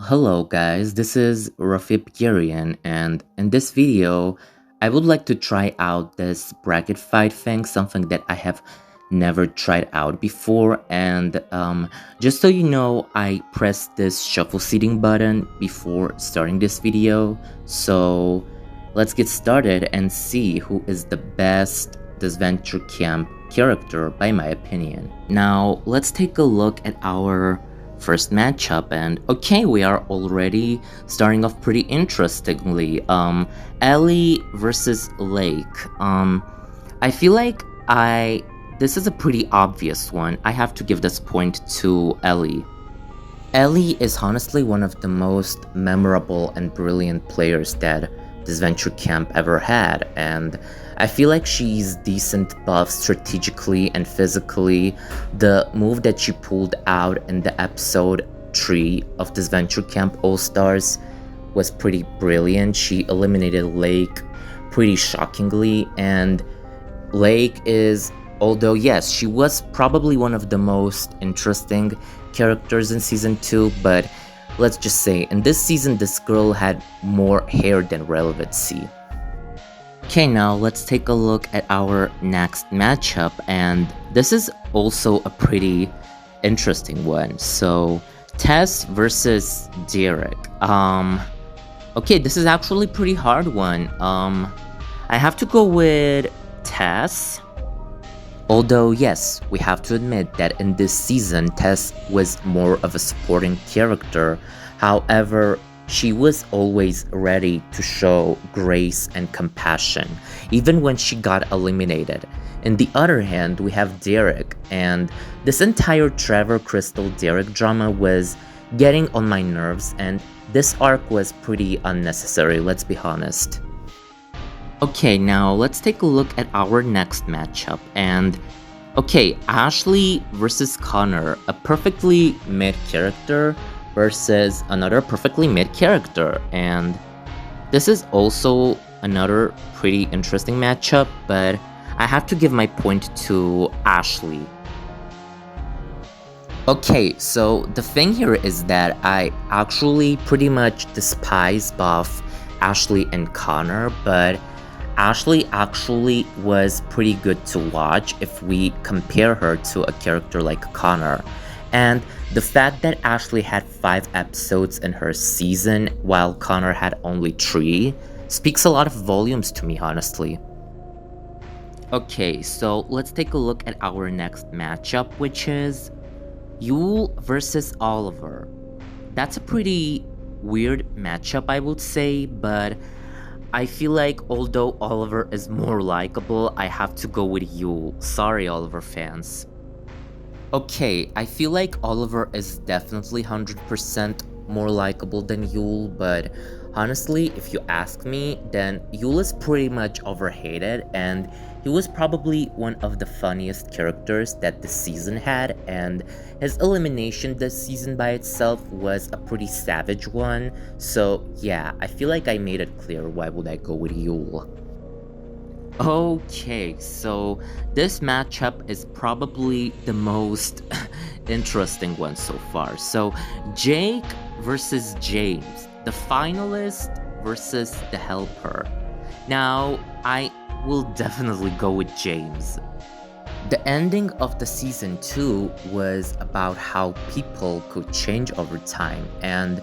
Hello guys, this is Rafib Girian, and in this video, I would like to try out this bracket fight thing, something that I have never tried out before. And just so you know, I pressed this shuffle seating button before starting this video. So let's get started and see who is the best Disventure Camp character by my opinion. Now let's take a look at our first matchup, and okay, we are already starting off pretty interestingly. Ellie versus Lake. I feel like this is a pretty obvious one. I have to give this point to Ellie. Ellie is honestly one of the most memorable and brilliant players that this venture camp ever had, and I feel like she's decent both strategically and physically. The move that she pulled out in the episode 3 of this venture camp All-Stars was pretty brilliant. She eliminated Lake pretty shockingly, and Lake is, although yes, she was probably one of the most interesting characters in season 2, but let's just say in this season this girl had more hair than relevancy. Okay, now let's take a look at our next matchup, and this is also a pretty interesting one. So Tess versus Derek. Okay, this is actually a pretty hard one. I have to go with Tess. Although, yes, we have to admit that in this season, Tess was more of a supporting character. However, she was always ready to show grace and compassion, even when she got eliminated. On the other hand, we have Derek, and this entire Trevor Crystal Derek drama was getting on my nerves, and this arc was pretty unnecessary, let's be honest. Okay, now let's take a look at our next matchup, and okay, Ashley versus Connor, a perfectly mid character versus another perfectly mid character, and this is also another pretty interesting matchup, but I have to give my point to Ashley. Okay, so the thing here is that I actually pretty much despise both Ashley and Connor, but Ashley actually was pretty good to watch if we compare her to a character like Connor. And the fact that Ashley had 5 episodes in her season while Connor had only 3 speaks a lot of volumes to me, honestly. Okay, so let's take a look at our next matchup, which is Yule versus Oliver. That's a pretty weird matchup, I would say, but I feel like although Oliver is more likable, I have to go with Yule. Sorry, Oliver fans. Okay, I feel like Oliver is definitely 100% more likable than Yule, but honestly, if you ask me, then Yule is pretty much overhated, and he was probably one of the funniest characters that the season had, and his elimination this season by itself was a pretty savage one, so yeah, I feel like I made it clear why would I go with Yule. Okay, so this matchup is probably the most interesting one so far. So, Jake versus James, the finalist versus the helper. Now, I will definitely go with James. The ending of the season 2 was about how people could change over time, and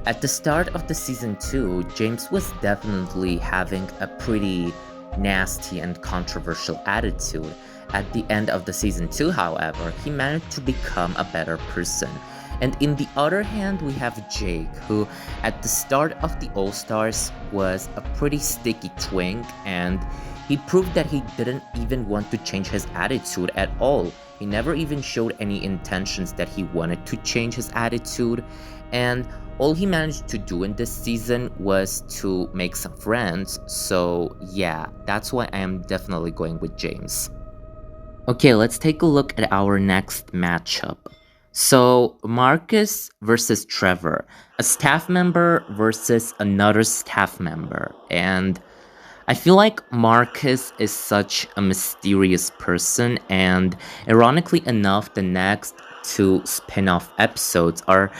at the start of the season 2, James was definitely having a pretty nasty and controversial attitude. At the end of the season 2, however, he managed to become a better person. And in the other hand, we have Jake, who at the start of the All-Stars was a pretty sticky twink, and he proved that he didn't even want to change his attitude at all. He never even showed any intentions that he wanted to change his attitude, and all he managed to do in this season was to make some friends, so yeah, that's why I am definitely going with James. Okay, let's take a look at our next matchup. So, Marcus versus Trevor, a staff member versus another staff member, and I feel like Marcus is such a mysterious person, and ironically enough, the next 2 spin off episodes are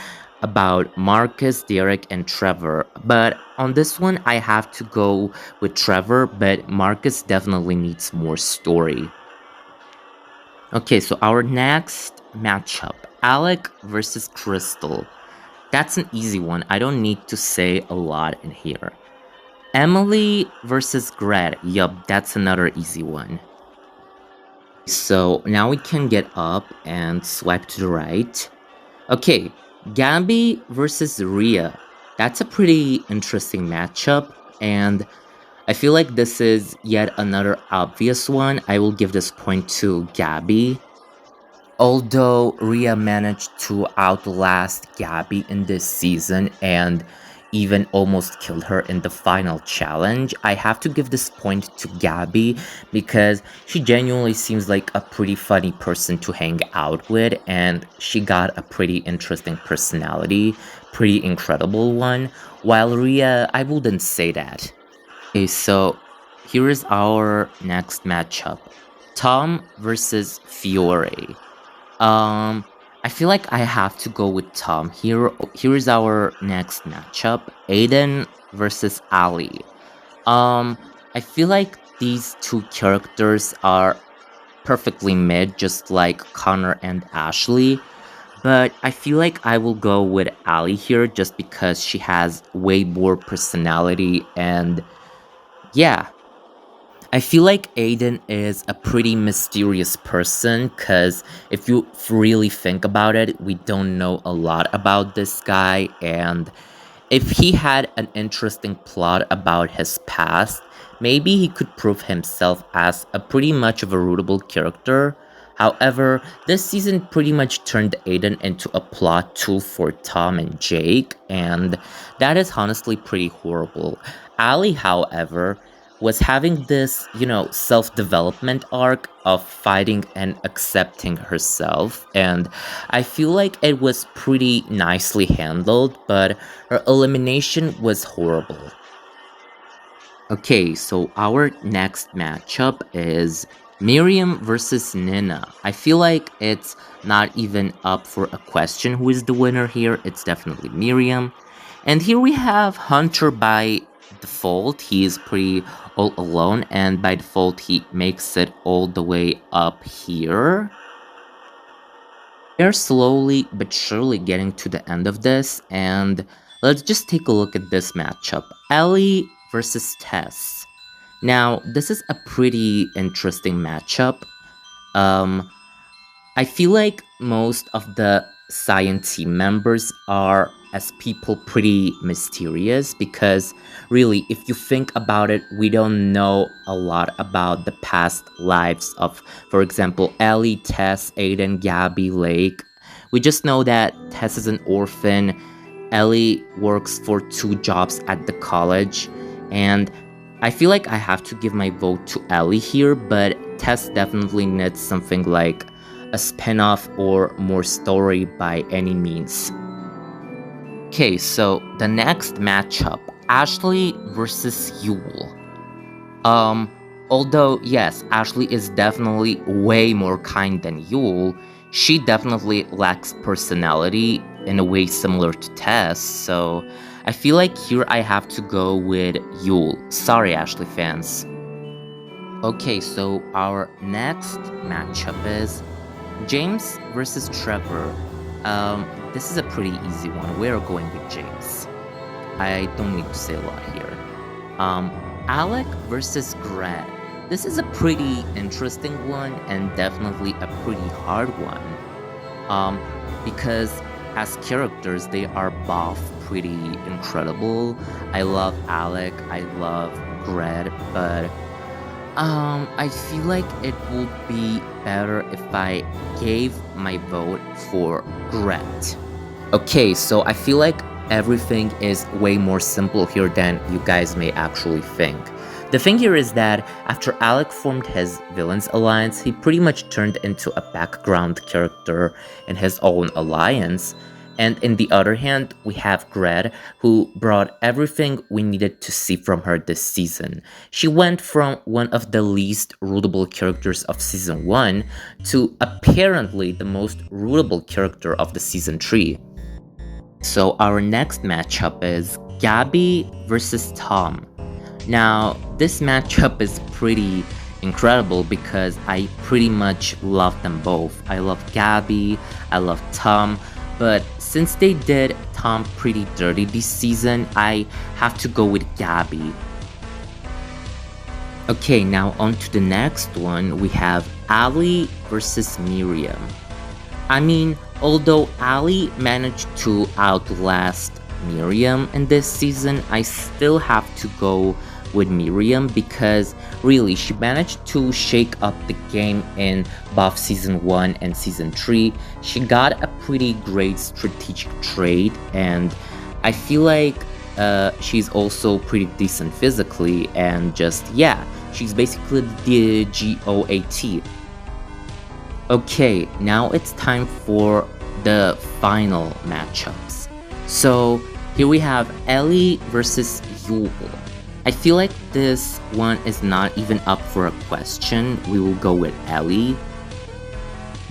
about Marcus, Derek, and Trevor. But on this one, I have to go with Trevor, but Marcus definitely needs more story. Okay, so our next matchup, Alec versus Crystal. That's an easy one. I don't need to say a lot in here. Emily versus Gret. Yup, that's another easy one. So now we can get up and swipe to the right. Okay, Gabby versus Rhea. That's a pretty interesting matchup, and I feel like this is yet another obvious one. I will give this point to Gabby. Although Rhea managed to outlast Gabby in this season and even almost killed her in the final challenge, I have to give this point to Gabby because she genuinely seems like a pretty funny person to hang out with, and she got a pretty interesting personality, pretty incredible one, while Rhea, I wouldn't say that. Okay, so here is our next matchup. Tom versus Fiore. Um, I feel like I have to go with Tom. Here is our next matchup: Aiden versus Ali. I feel like these two characters are perfectly mid, just like Connor and Ashley. But I feel like I will go with Ali here just because she has way more personality and yeah, I feel like Aiden is a pretty mysterious person because if you really think about it, we don't know a lot about this guy, and if he had an interesting plot about his past, maybe he could prove himself as a pretty much of a rootable character. However, this season pretty much turned Aiden into a plot tool for Tom and Jake, and that is honestly pretty horrible. Ali, however, was having this, self-development arc of fighting and accepting herself, and I feel like it was pretty nicely handled, but her elimination was horrible. Okay, so our next matchup is Miriam versus Nina. I feel like it's not even up for a question who is the winner here. It's definitely Miriam. And here we have Hunter by default. He is pretty all alone, and by default, he makes it all the way up here. We're slowly but surely getting to the end of this, and let's just take a look at this matchup. Ellie versus Tess. Now, this is a pretty interesting matchup. Um, I feel like most of the science team members are, as people, pretty mysterious because, really, if you think about it, we don't know a lot about the past lives of, for example, Ellie, Tess, Aiden, Gabby, Lake. We just know that Tess is an orphan, Ellie works for two jobs at the college, and I feel like I have to give my vote to Ellie here, but Tess definitely needs something like a spin-off or more story by any means. Okay, so the next matchup, Ashley versus Yule. Um, Although yes, Ashley is definitely way more kind than Yule, she definitely lacks personality in a way similar to Tess, so I feel like here I have to go with Yule. Sorry, Ashley fans. Okay, so our next matchup is James versus Trevor. This is a pretty easy one. We're going with James. I don't need to say a lot here. Um, Alec versus Grad. This is a pretty interesting one and definitely a pretty hard one. Um, because as characters, they are both pretty incredible. I love Alec, I love Grad, but I feel like it would be better if I gave my vote for Gret. Okay, so I feel like everything is way more simple here than you guys may actually think. The thing here is that after Alec formed his villains alliance, he pretty much turned into a background character in his own alliance. And in the other hand, we have Gret, who brought everything we needed to see from her this season. She went from one of the least rootable characters of season 1 to apparently the most rootable character of the season 3. So our next matchup is Gabby versus Tom. Now, this matchup is pretty incredible because I pretty much love them both. I love Gabby, I love Tom, but since they did Tom pretty dirty this season, I have to go with Gabby. Okay, now on to the next one. We have Ali versus Miriam. I mean, although Ali managed to outlast Miriam in this season, I still have to go with Miriam because really she managed to shake up the game in both season 1 and season 3. She got a pretty great strategic trade, and I feel like she's also pretty decent physically, and just yeah, she's basically the GOAT. Okay, now it's time for the final matchups. So here we have Ellie versus Yule. I feel like this one is not even up for a question. We will go with Ellie.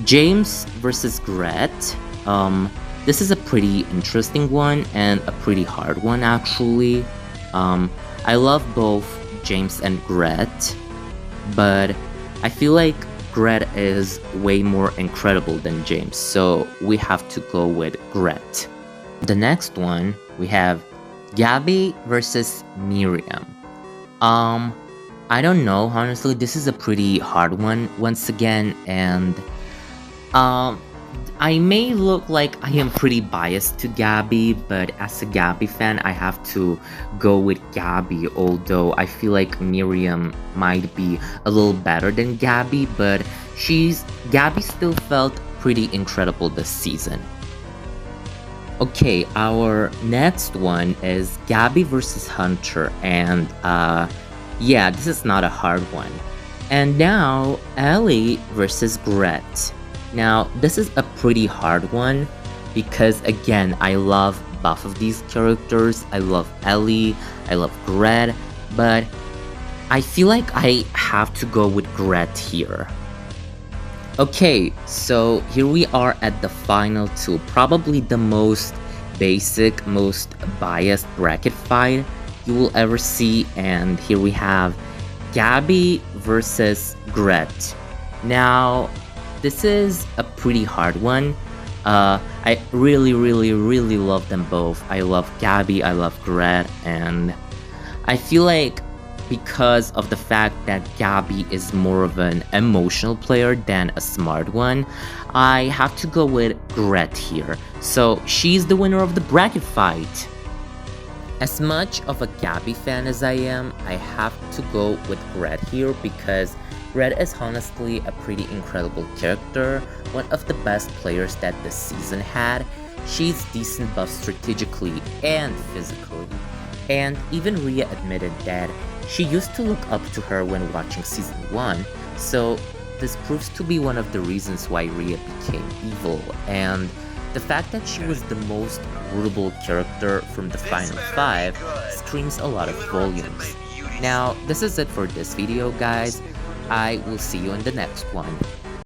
James versus Gret. This is a pretty interesting one and a pretty hard one actually. I love both James and Gret, but I feel like Gret is way more incredible than James, so we have to go with Gret. The next one, we have Gabby versus Miriam. I don't know, honestly, this is a pretty hard one once again, and I may look like I am pretty biased to Gabby, but as a Gabby fan, I have to go with Gabby, although I feel like Miriam might be a little better than Gabby, but Gabby still felt pretty incredible this season. Okay, our next one is Gabby versus Hunter, and yeah, this is not a hard one. And now, Ellie versus Gret. Now, this is a pretty hard one because again, I love both of these characters. I love Ellie, I love Gret, but I feel like I have to go with Gret here. Okay, so here we are at the final two, probably the most basic, most biased bracket fight you will ever see, and here we have Gabby versus Gret. Now, this is a pretty hard one. I really love them both. I love Gabby, I love Gret, and I feel like because of the fact that Gabby is more of an emotional player than a smart one, I have to go with Gret here. So she's the winner of the bracket fight. As much of a Gabby fan as I am, I have to go with Gret here because Gret is honestly a pretty incredible character, one of the best players that this season had. She's decent both strategically and physically. And even Rhea admitted that she used to look up to her when watching season 1, so this proves to be one of the reasons why Rhea became evil, and the fact that she was the most rootable character from the final 5 screams a lot of volumes. Now, this is it for this video, guys. I will see you in the next one.